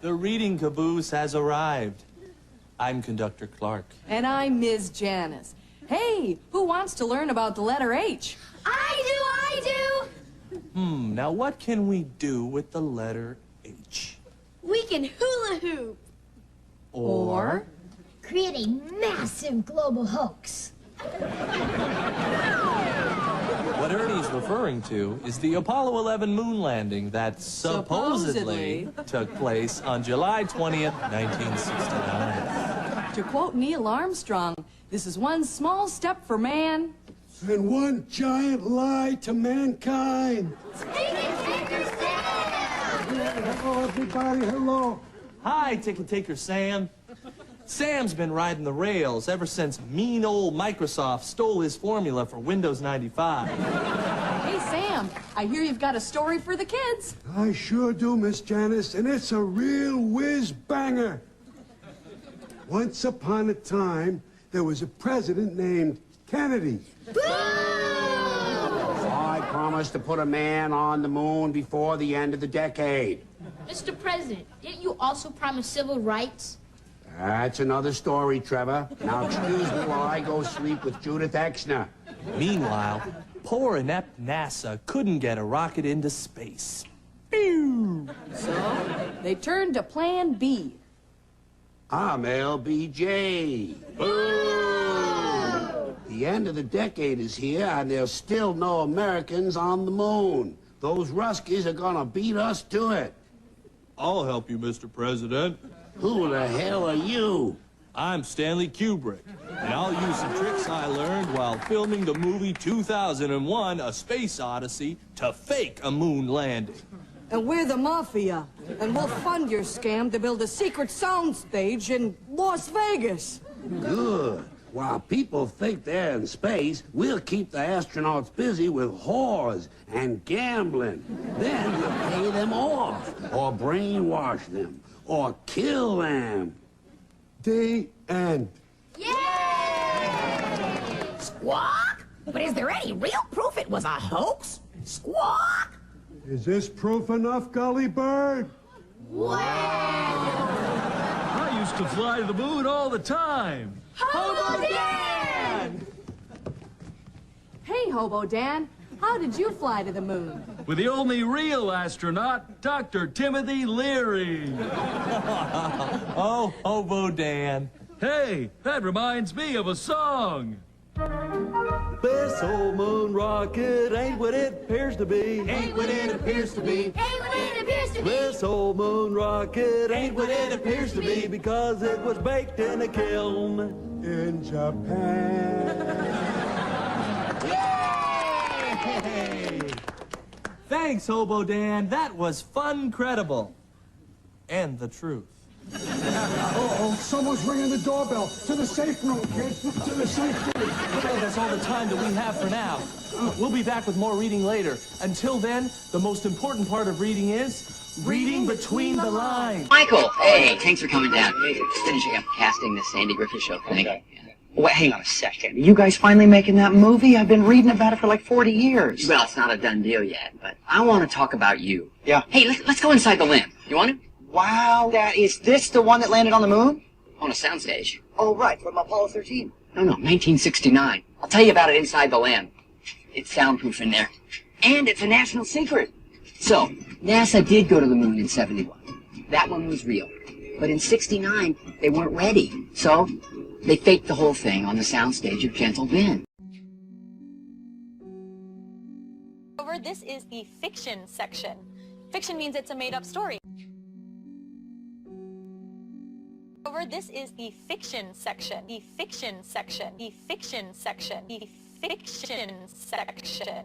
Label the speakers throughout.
Speaker 1: The reading caboose has arrived. I'm Conductor Clark.
Speaker 2: And I'm Ms. Janice. Hey, who wants to learn about the letter H?
Speaker 3: I do!
Speaker 1: Now what can we do with the letter H?
Speaker 3: We can hula hoop.
Speaker 1: Or?
Speaker 3: Create a massive global hoax.
Speaker 1: What Ernie's referring to is the Apollo 11 moon landing that supposedly took place on July 20th, 1969.
Speaker 2: To quote Neil Armstrong, this is one small step for man.
Speaker 4: And one giant lie to mankind. Hello, everybody. Hello.
Speaker 1: Hi, Ticket Taker Sam. Sam's been riding the rails ever since mean old Microsoft stole his formula for Windows 95.
Speaker 2: Hey, Sam, I hear you've got a story for the kids.
Speaker 4: I sure do, Miss Janice, and it's a real whiz-banger. Once upon a time, there was a president named Kennedy.
Speaker 5: I promised to put a man on the moon before the end of the decade.
Speaker 3: Mr. President, didn't you also promise civil rights?
Speaker 5: That's another story, Trevor. Now excuse me while I go sleep with Judith Exner.
Speaker 1: Meanwhile, poor inept NASA couldn't get a rocket into space. Pew!
Speaker 2: So they turned to Plan B.
Speaker 5: I'm LBJ. Boo! The end of the decade is here, and there's still no Americans on the moon. Those Ruskies are gonna beat us to it.
Speaker 1: I'll help you, Mr. President.
Speaker 5: Who the hell are you?
Speaker 1: I'm Stanley Kubrick, and I'll use some tricks I learned while filming the movie 2001, A Space Odyssey, to fake a moon landing.
Speaker 2: And we're the Mafia, and we'll fund your scam to build a secret soundstage in Las Vegas.
Speaker 5: Good. While people think they're in space, we'll keep the astronauts busy with whores and gambling. Then we'll pay them off, or brainwash them, or kill them.
Speaker 4: The end.
Speaker 3: Yay!
Speaker 6: Squawk? But is there any real proof it was a hoax? Squawk?
Speaker 4: Is this proof enough, Gully Bird?
Speaker 7: I used to fly to the moon all the time.
Speaker 2: Hobo Dan! Hey, Hobo Dan, how did you fly to the moon?
Speaker 7: With the only real astronaut, Dr. Timothy Leary.
Speaker 1: Oh, Hobo Dan.
Speaker 7: Hey, that reminds me of a song.
Speaker 8: This old moon rocket ain't what it appears to be.
Speaker 1: Ain't what it appears to be.
Speaker 3: Hey, what it appears to be.
Speaker 8: This old moon rocket ain't what it appears to be because it was baked in a kiln
Speaker 4: In Japan.
Speaker 1: Yay! Thanks, Hobo Dan. That was fun credible. And the truth.
Speaker 4: Uh-oh, someone's ringing the doorbell. To the safe room, kids. To the safe room.
Speaker 1: Okay, that's all the time that we have for now. We'll be back with more reading later. Until then, the most important part of reading is reading between the lines.
Speaker 9: Michael, hey, thanks for coming down. Finishing up casting the Sandy Griffith show thing. Wait, hang on a second. You guys finally making that movie? I've been reading about it for like 40 years. Well, it's not a done deal yet, but I want to talk about you. Yeah. Hey, let's go inside the limb. You want to? Wow, is this the one that landed on the moon? On a soundstage. Oh, right, from Apollo 13. No, 1969. I'll tell you about it inside the lamb. It's soundproof in there. And it's a national secret. So, NASA did go to the moon in 71. That one was real. But in 69, they weren't ready. So, they faked the whole thing on the soundstage of Gentle Ben.
Speaker 10: This is the fiction section. Fiction means it's a made-up story. This is the fiction section. The fiction section. The fiction section. The fiction section.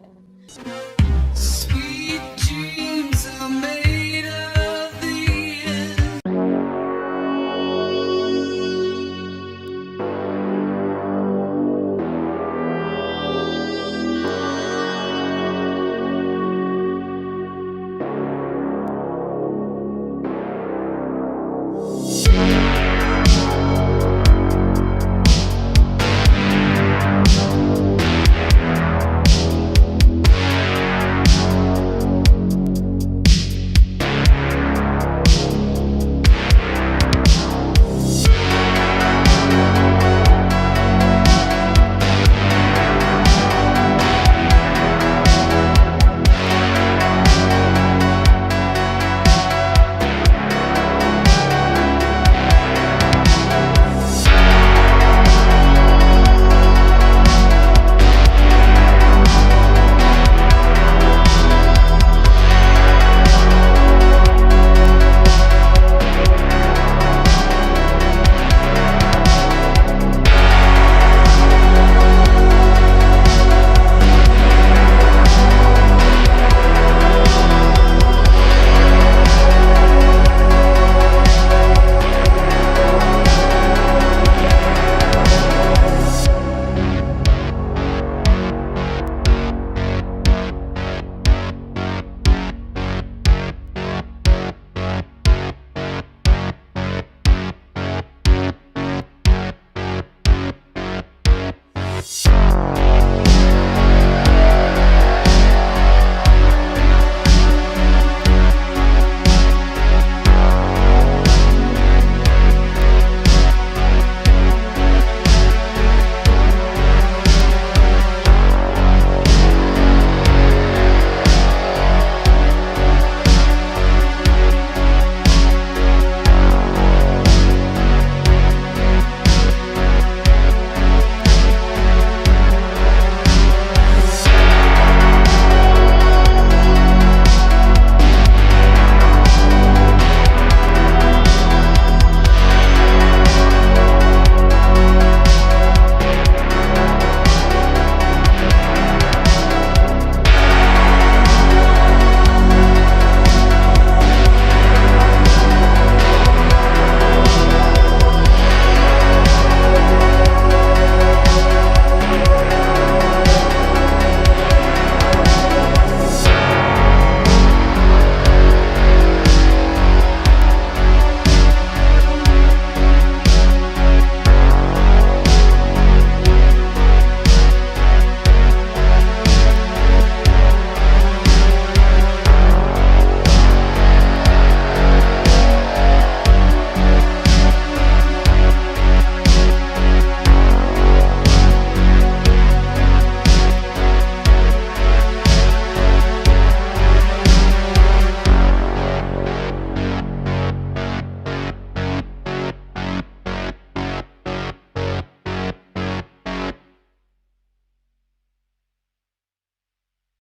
Speaker 11: Sweet dreams are made